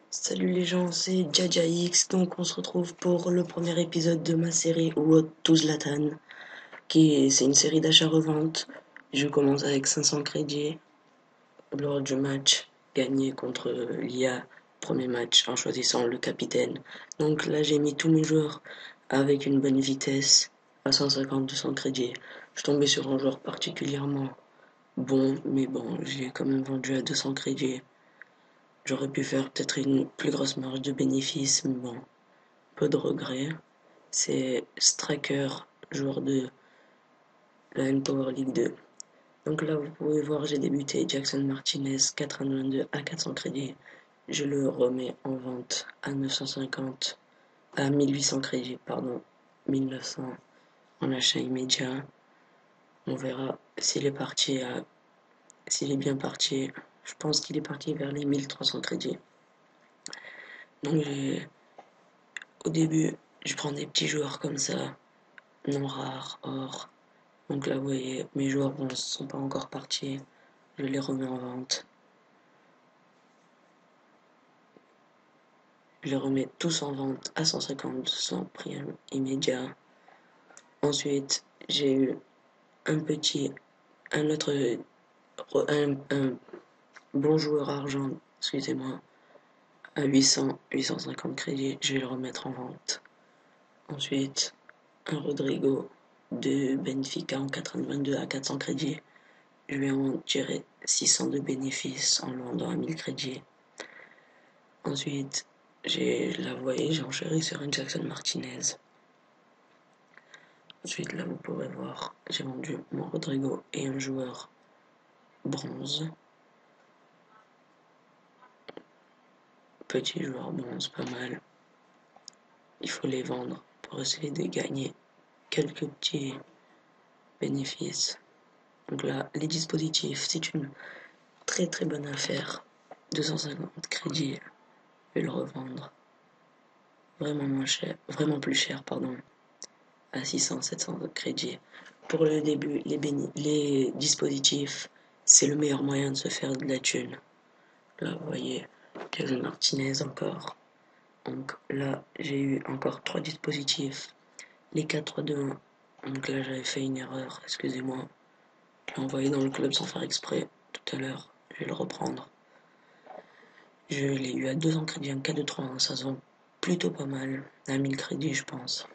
Salut les gens, c'est JajaX, donc on se retrouve pour le premier épisode de ma série Road to Zlatan, c'est une série d'achat-revente. Je commence avec 500 crédits lors du match gagné contre l'IA, premier match en choisissant le capitaine. Donc là j'ai mis tous mes joueurs avec une bonne vitesse à 150-200 crédits. Je suis tombé sur un joueur particulièrement bon, mais bon, j'ai quand même vendu à 200 crédits. J'aurais pu faire peut-être une plus grosse marge de bénéfice, mais bon, peu de regrets. C'est Striker, joueur de la N-Power League 2. Donc là, vous pouvez voir, j'ai débuté Jackson Martinez 4,22 à 400 crédits. Je le remets en vente à 950, à 1800 crédits, pardon, 1900 en achat immédiat. On verra s'il est bien parti. Je pense qu'il est parti vers les 1300 crédits. Donc au début, je prends des petits joueurs comme ça, non rares, or. Donc là, vous voyez, mes joueurs ne sont pas encore partis. Je les remets en vente. Je les remets tous en vente à 150 sans prix immédiat. Ensuite, j'ai eu un autre, un bon joueur argent, excusez-moi, à 850 crédits. Je vais le remettre en vente. Ensuite, un Rodrigo de Benfica en 4,22 à 400 crédits. Je vais en tirer 600 de bénéfices en le vendant à 1000 crédits. Ensuite, j'ai enchéri sur un Jackson Martinez. Ensuite, là, vous pourrez voir, j'ai vendu mon Rodrigo et un joueur bronze. Petit joueur bronze, pas mal. Il faut les vendre pour essayer de gagner quelques petits bénéfices. Donc là, les dispositifs, c'est une très très bonne affaire. 250 crédits, je vais le revendre. Vraiment moins cher, vraiment plus cher, pardon. À 600-700 crédits. Pour le début, les dispositifs, c'est le meilleur moyen de se faire de la thune. Là, vous voyez, Jason Martinez encore. Donc là, j'ai eu encore 3 dispositifs. Les 4-2-1. Donc là, j'avais fait une erreur, excusez-moi. Je l'ai envoyé dans le club sans faire exprès tout à l'heure. Je vais le reprendre. Je l'ai eu à 200 crédits, un 4-2-3-1. Ça se vend plutôt pas mal. À 1000 crédits, je pense.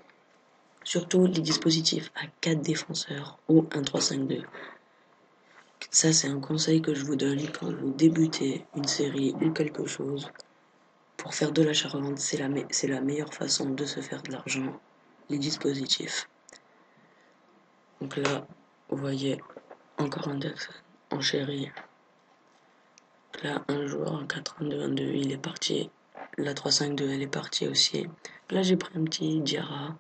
Surtout les dispositifs à 4 défenseurs ou un 3-5-2. Ça, c'est un conseil que je vous donne quand vous débutez une série ou quelque chose. Pour faire de l'achat-revente, c'est la meilleure façon de se faire de l'argent, les dispositifs. Donc là, vous voyez, encore un Jackson en chéri. Là, un joueur en 4-1-2-1-2, il est parti. La 3-5-2, elle est partie aussi. Là, j'ai pris un petit Diarra.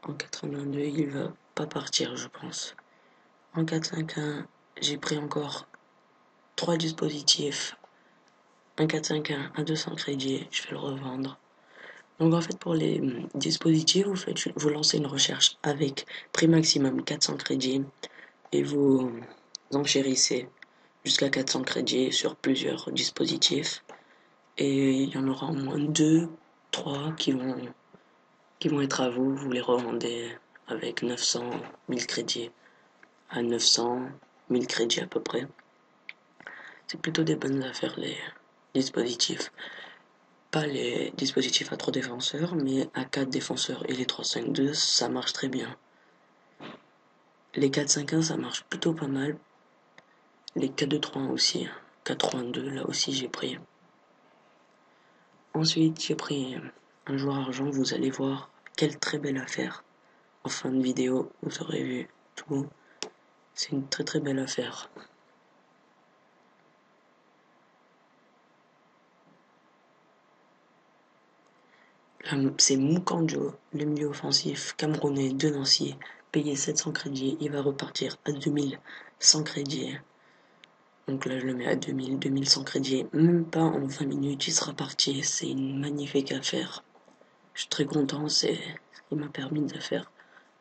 En 4-1-2, il va pas partir, je pense. En 4-5-1, j'ai pris encore 3 dispositifs. Un 4-5-1 à 200 crédits, je vais le revendre. Donc en fait, pour les dispositifs, vous lancez une recherche avec prix maximum 400 crédits et vous enchérissez jusqu'à 400 crédits sur plusieurs dispositifs. Et il y en aura au moins 2, 3 qui vont être à vous. Vous les revendez avec 900, 1000 crédits à 900, 1000 crédits à peu près. C'est plutôt des bonnes affaires les dispositifs. Pas les dispositifs à 3 défenseurs, mais à 4 défenseurs et les 3-5-2, ça marche très bien. Les 4-5-1, ça marche plutôt pas mal. Les 4-2-3-1 aussi. 4-3-1-2, là aussi j'ai pris. Ensuite, j'ai pris un joueur argent, vous allez voir quelle très belle affaire. En fin de vidéo, vous aurez vu tout. C'est une très très belle affaire. Là, c'est Mukanjo, le milieu offensif camerounais de Nancy, payé 700 crédits, il va repartir à 2100 crédits. Donc là, je le mets à 2000, 2100 crédits. Même pas en 20 minutes, il sera parti. C'est une magnifique affaire. Je suis très content, c'est ce qui m'a permis de faire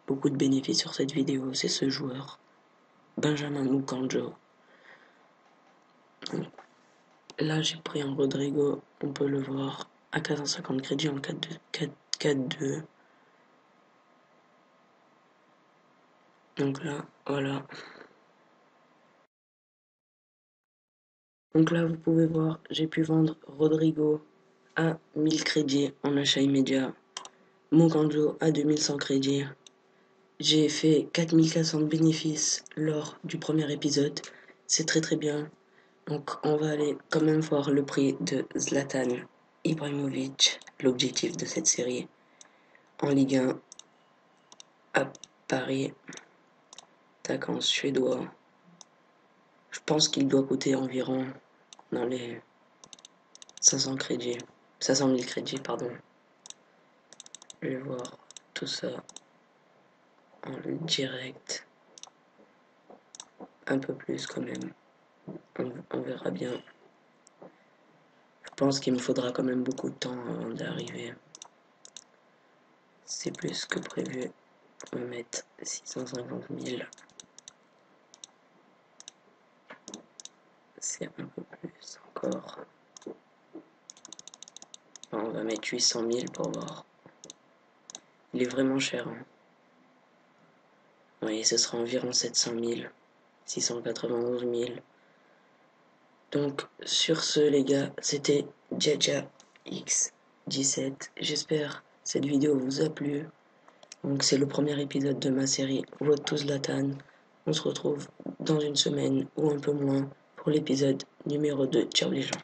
beaucoup de bénéfices sur cette vidéo. C'est ce joueur, Benjamin Mukanjo. Là, j'ai pris un Rodrigo, on peut le voir, à 450 crédits en 4-2. Donc là, voilà. Donc là, vous pouvez voir, j'ai pu vendre Rodrigo à 1000 crédits en achat immédiat. Mokanjo à 2100 crédits. J'ai fait 4400 de bénéfices lors du premier épisode. C'est très très bien. Donc on va aller quand même voir le prix de Zlatan Ibrahimovic, l'objectif de cette série, en Ligue 1 à Paris, attaquant suédois. Je pense qu'il doit coûter environ dans les 500 crédits, 500 000 crédits, pardon. Je vais voir tout ça en direct, un peu plus quand même. On verra bien. Je pense qu'il me faudra quand même beaucoup de temps avant d'arriver. C'est plus que prévu. On va mettre 650 000. C'est un peu plus encore. Enfin, on va mettre 800 000 pour voir. Il est vraiment cher. Hein. Oui, ce sera environ 700 000. 691 000. Donc, sur ce, les gars, c'était Jaja X17. J'espère que cette vidéo vous a plu. Donc, c'est le premier épisode de ma série Road to Zlatan. On se retrouve dans une semaine ou un peu moins pour l'épisode numéro 2. Ciao les gens.